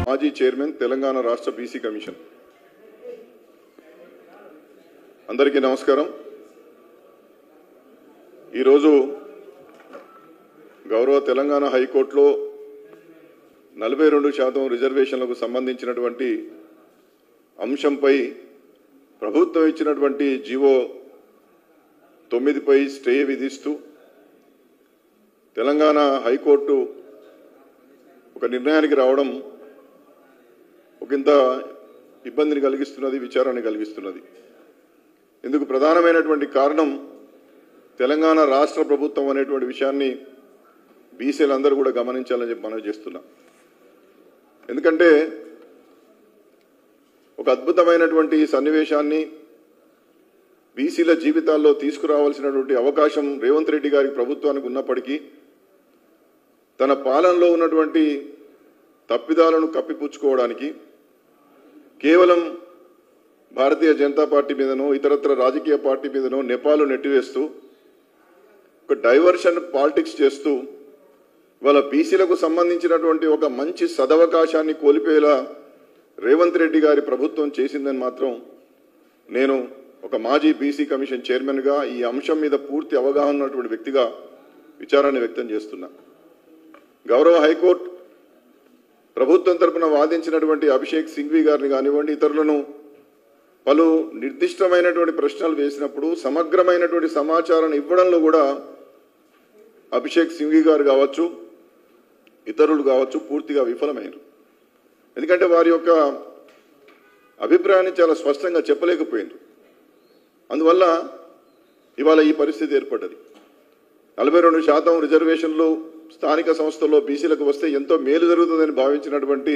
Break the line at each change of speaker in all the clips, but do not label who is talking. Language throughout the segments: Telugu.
మాజీ చైర్మన్ తెలంగాణ రాష్ట్ర బీసీ కమిషన్. అందరికీ నమస్కారం. ఈరోజు గౌరవ తెలంగాణ హైకోర్టులో 42% రిజర్వేషన్లకు సంబంధించినటువంటి అంశంపై ప్రభుత్వం ఇచ్చినటువంటి జీవో 9పై స్టే విధిస్తూ తెలంగాణ హైకోర్టు ఒక నిర్ణయానికి రావడం ఒకంత ఇబ్బందిని కలిగిస్తున్నది, విచారాన్ని కలిగిస్తున్నది. ఇందుకు ప్రధానమైనటువంటి కారణం తెలంగాణ రాష్ట్ర ప్రభుత్వం అనేటువంటి విషయాన్ని బీసీలందరూ కూడా గమనించాలని చెప్పి మనం చేస్తున్నాం. ఎందుకంటే ఒక అద్భుతమైనటువంటి సన్నివేశాన్ని బీసీల జీవితాల్లో తీసుకురావాల్సినటువంటి అవకాశం రేవంత్ రెడ్డి గారి ప్రభుత్వానికి ఉన్నప్పటికీ తన పాలనలో ఉన్నటువంటి తప్పిదాలను కప్పిపుచ్చుకోవడానికి కేవలం భారతీయ జనతా పార్టీ మీదనో ఇతరత్ర రాజకీయ పార్టీ మీదనో నెపాలు నెట్టివేస్తూ ఒక డైవర్షన్ పాలిటిక్స్ చేస్తూ వాళ్ళ బీసీలకు సంబంధించినటువంటి ఒక మంచి సదవకాశాన్ని కోల్పోయేలా రేవంత్ రెడ్డి గారి ప్రభుత్వం చేసిందని మాత్రం నేను ఒక మాజీ బీసీ కమిషన్ చైర్మన్గా ఈ అంశం మీద పూర్తి అవగాహన ఉన్నటువంటి వ్యక్తిగా విచారాన్ని వ్యక్తం చేస్తున్నా. గౌరవ హైకోర్టు ప్రభుత్వం తరపున వాదించినటువంటి అభిషేక్ సింఘ్వి గారిని కానివ్వండి, ఇతరులను పలు నిర్దిష్టమైనటువంటి ప్రశ్నలు వేసినప్పుడు సమగ్రమైనటువంటి సమాచారాన్ని ఇవ్వడంలో కూడా అభిషేక్ సింఘ్వి గారు కావచ్చు, ఇతరులు కావచ్చు పూర్తిగా విఫలమైనారు. ఎందుకంటే వారి యొక్క అభిప్రాయాన్ని చాలా స్పష్టంగా చెప్పలేకపోయినారు. అందువల్ల ఇవాళ ఈ పరిస్థితి ఏర్పడ్డది. 42% రిజర్వేషన్లు స్థానిక సంస్థల్లో బీసీలకు వస్తే ఎంతో మేలు జరుగుతుందని భావించినటువంటి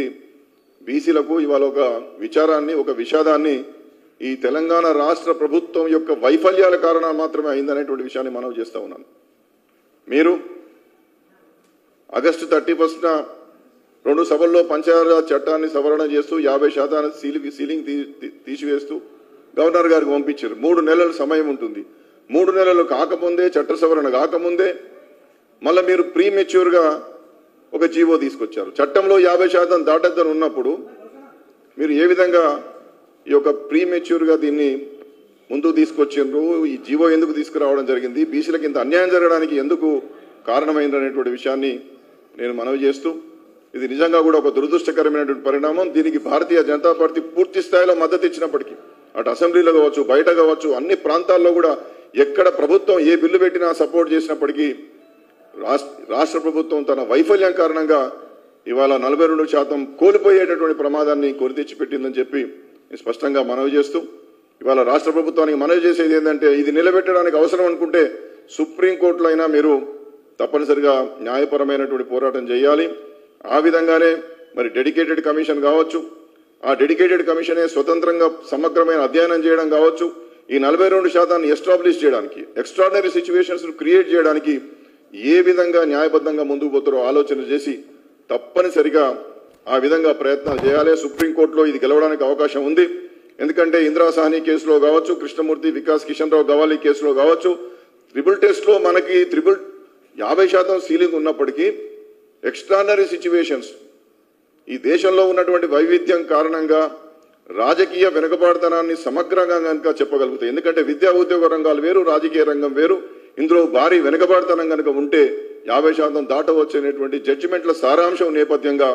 బీసీలకు ఇవాళ ఒక విచారాన్ని, ఒక విషాదాన్ని ఈ తెలంగాణ రాష్ట్ర ప్రభుత్వం యొక్క వైఫల్యాల కారణాలు మాత్రమే అయిందనేటువంటి విషయాన్ని మనం చేస్తూ ఉన్నాను. మీరు ఆగస్టు 31న 2 సభల్లో పంచాయతీరాజ్ చట్టాన్ని సవరణ చేస్తూ 50% సీలింగ్ తీసివేస్తూ గవర్నర్ గారికి పంపించారు. 3 నెలల సమయం ఉంటుంది. 3 నెలలు కాకముందే, చట్ట సవరణ కాకముందే మళ్ళీ మీరు ప్రీ మెచ్యూర్గా ఒక జీవో తీసుకొచ్చారు. చట్టంలో 50% దాటద్దని ఉన్నప్పుడు మీరు ఏ విధంగా ఈ యొక్క ప్రీ మెచ్యూర్గా దీన్ని ముందుకు తీసుకొచ్చిండ్రు? ఈ జీవో ఎందుకు తీసుకురావడం జరిగింది? బీసీలకు ఇంత అన్యాయం జరగడానికి ఎందుకు కారణమైంది అనేటువంటి విషయాన్ని నేను మనవి చేస్తూ, ఇది నిజంగా కూడా ఒక దురదృష్టకరమైనటువంటి పరిణామం. దీనికి భారతీయ జనతా పార్టీ పూర్తి స్థాయిలో మద్దతు ఇచ్చినప్పటికీ అటు అసెంబ్లీలో కావచ్చు, బయట కావచ్చు, అన్ని ప్రాంతాల్లో కూడా ఎక్కడ ప్రభుత్వం ఏ బిల్లు పెట్టినా సపోర్ట్ చేసినప్పటికీ రాష్ట్ర ప్రభుత్వం తన వైఫల్యం కారణంగా ఇవాళ 42% కోల్పోయేటటువంటి ప్రమాదాన్ని కొని తెచ్చిపెట్టిందని చెప్పి స్పష్టంగా మనవి చేస్తూ, ఇవాళ రాష్ట్ర ప్రభుత్వానికి మనవి చేసేది ఏంటంటే ఇది నిలబెట్టడానికి అవసరం అనుకుంటే సుప్రీంకోర్టులో అయినా మీరు తప్పనిసరిగా న్యాయపరమైనటువంటి పోరాటం చేయాలి. ఆ విధంగానే మరి డెడికేటెడ్ కమిషన్ కావచ్చు, ఆ డెడికేటెడ్ కమిషనే స్వతంత్రంగా సమగ్రమైన అధ్యయనం చేయడం కావచ్చు, ఈ 42% ఎస్టాబ్లిష్ చేయడానికి, ఎక్స్ట్రాడినరీ సిచ్యువేషన్స్ క్రియేట్ చేయడానికి ఏ విధంగా న్యాయబద్ధంగా ముందుకు పోతారో ఆలోచన చేసి తప్పనిసరిగా ఆ విధంగా ప్రయత్నాలు చేయాలి. సుప్రీంకోర్టులో ఇది గెలవడానికి అవకాశం ఉంది. ఎందుకంటే ఇందిరా సాహ్ని కేసులో కావచ్చు, కృష్ణమూర్తి, వికాస్ కిషన్ రావు గవాలీ కేసులో కావచ్చు, ట్రిపుల్ టెస్ట్లో మనకి 50% సీలింగ్ ఉన్నప్పటికీ ఎక్స్ట్రాడినరీ సిచ్యువేషన్స్ ఈ దేశంలో ఉన్నటువంటి వైవిధ్యం కారణంగా రాజకీయ వెనుకబాటుతనాన్ని సమగ్రంగా కనుక చెప్పగలుగుతాయి. ఎందుకంటే విద్యా ఉద్యోగ రంగాలు వేరు, రాజకీయ రంగం వేరు. ఇందులో భారీ వెనుకబాటుతనం కనుక ఉంటే 50% దాటవచ్చనేటువంటి జడ్జిమెంట్ల సారాంశం నేపథ్యంగా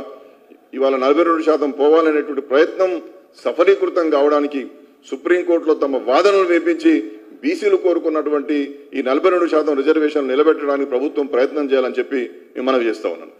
ఇవాళ 42% పోవాలనేటువంటి ప్రయత్నం సఫలీకృతం కావడానికి సుప్రీంకోర్టులో తమ వాదనలు వినిపించి బీసీలు కోరుకున్నటువంటి ఈ 42% రిజర్వేషన్లు నిలబెట్టడానికి ప్రభుత్వం ప్రయత్నం చేయాలని చెప్పి నేను మనవి చేస్తా ఉన్నాను.